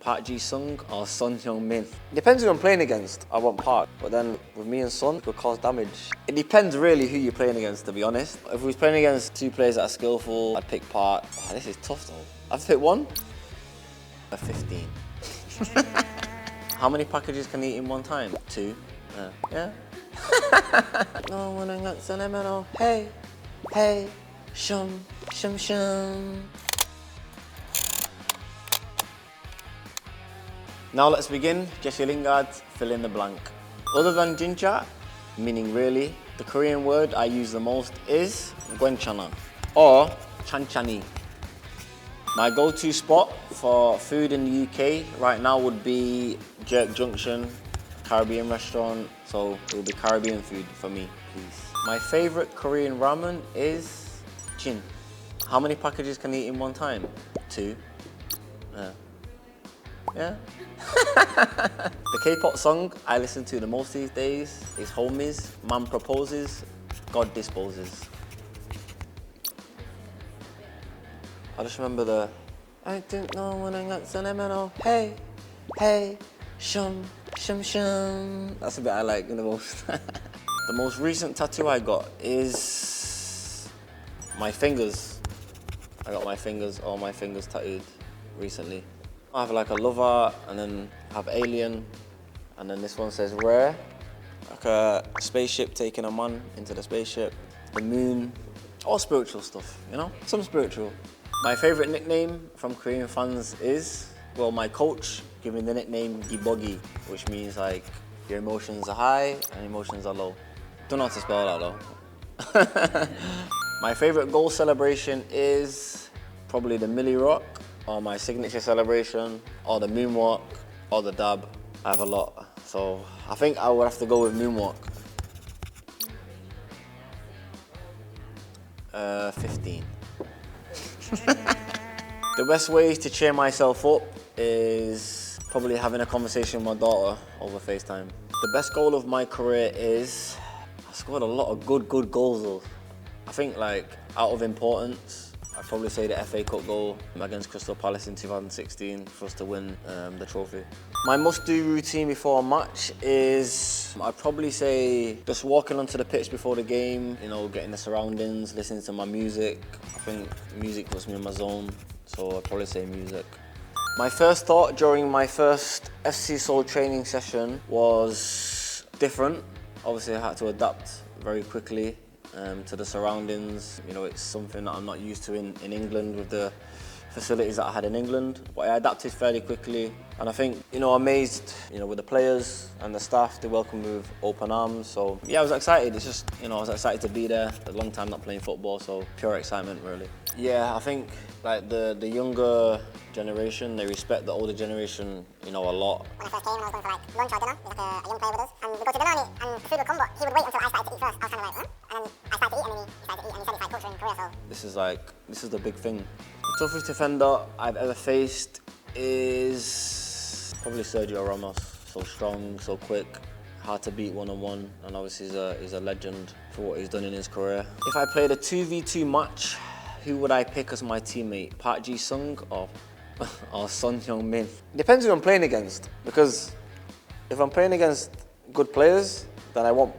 Park Ji-sung or Son Heung-min? Depends who I'm playing against. I want Park, but then with me and Son, it could cause damage. It depends really who you're playing against, to be honest. If we was playing against two players that are skillful, I'd pick Park. Oh, this is tough though. I have to pick one? 15. How many packages can you eat in one time? 2. Yeah. No one got sentimental. Hey, hey, shum, shum, shum. Now let's begin. Je시린가드, fill in the blank. Other than jinja, meaning really, the Korean word I use the most is gwenchana or chanchani. My go-to spot for food in the UK right now would be Jerk Junction, Caribbean restaurant, so it will be Caribbean food for me, please. My favorite Korean ramen is jin. How many packages can you eat in one time? 2. Yeah. The K-pop song I listen to the most these days is Homies, Man Proposes, God Disposes. I just remember the I don't know when I got sentimental. Hey, hey, shum, shum, shum. That's the bit I like the most. The most recent tattoo I got is my fingers. I got my fingers, all my fingers tattooed recently. I have like a lover, and then I have alien, and then this one says rare. Like a spaceship taking a man into the spaceship, the moon, all spiritual stuff, you know? Some spiritual. My favorite nickname from Korean fans is, well, my coach gave me the nickname Gibogi, which means like your emotions are high and emotions are low. Don't know how to spell that though. My favorite goal celebration is probably the Millie Rock, or my signature celebration, or the moonwalk, or the dab. I have a lot, so I think I would have to go with moonwalk. 15. The best way to cheer myself up is probably having a conversation with my daughter over FaceTime. The best goal of my career is, I scored a lot of good goals though. I think like out of importance, I'd probably say the FA Cup goal against Crystal Palace in 2016 for us to win the trophy. My must-do routine before a match is, I'd probably say just walking onto the pitch before the game, you know, getting the surroundings, listening to my music. I think music puts me in my zone, so I'd probably say music. My first thought during my first FC서울 training session was different. Obviously I had to adapt very quickly to the surroundings. You know, it's something that I'm not used to in England with the facilities that I had in England, but I adapted fairly quickly. And I think, you know, amazed, you know, with the players and the staff, they welcomed me with open arms. So yeah, I was excited. It's just, you know, I was excited to be there. A long time not playing football, so pure excitement really. Yeah, I think like the younger generation, they respect the older generation, you know, a lot. When I first came, I was going for like lunch or dinner, there's like a young player with us, and we go to dinner and the food would come, but he would wait until I started to eat first. I was kind of like, huh? And then I started to eat, and then he started to eat, and he said it's like culture in Korea, so. This is the big thing. The toughest defender I've ever faced is probably Sergio Ramos. So strong, so quick, hard to beat one-on-one, and obviously he's a legend for what he's done in his career. If I played a 2v2 match, who would I pick as my teammate? Park Ji-sung or Son Heung-min? Depends who I'm playing against, because if I'm playing against good players, then I want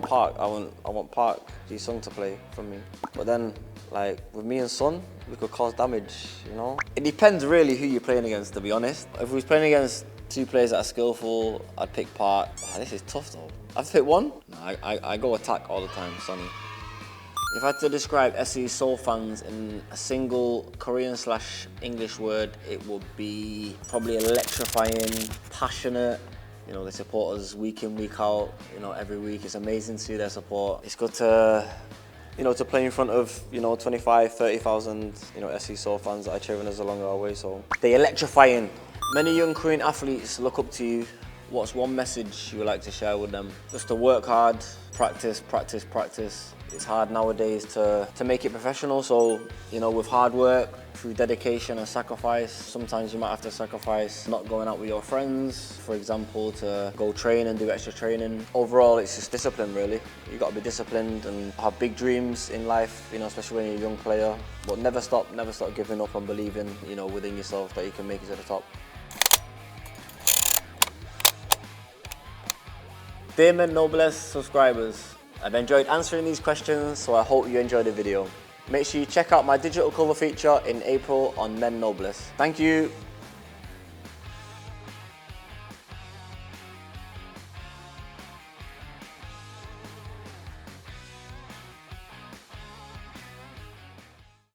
Park. I want Park Ji-sung to play for me. But then, like with me and Son, we could cause damage, you know? It depends really who you're playing against, to be honest. If we was playing against two players that are skillful, I'd pick Park. Oh, this is tough though. I've picked one? No, I go attack all the time, Sonny. If I had to describe FC서울 fans in a single Korean/English word, it would be probably electrifying, passionate. You know, they support us week in, week out, you know, every week. It's amazing to see their support. It's good to, you know, to play in front of, you know, 25, 30,000, you know, FC서울 fans that are cheering us along our way, so. They're electrifying. Many young Korean athletes look up to you. What's one message you would like to share with them? Just to work hard, practice, practice, practice. It's hard nowadays to make it professional, so, you know, with hard work, through dedication and sacrifice, sometimes you might have to sacrifice not going out with your friends, for example, to go train and do extra training. Overall, it's just discipline, really. You've got to be disciplined and have big dreams in life, you know, especially when you're a young player. But never stop giving up and believing, you know, within yourself that you can make it to the top. Dear Men Noblesse subscribers, I've enjoyed answering these questions, so I hope you enjoyed the video. Make sure you check out my digital cover feature in April on Men Noblesse. Thank you.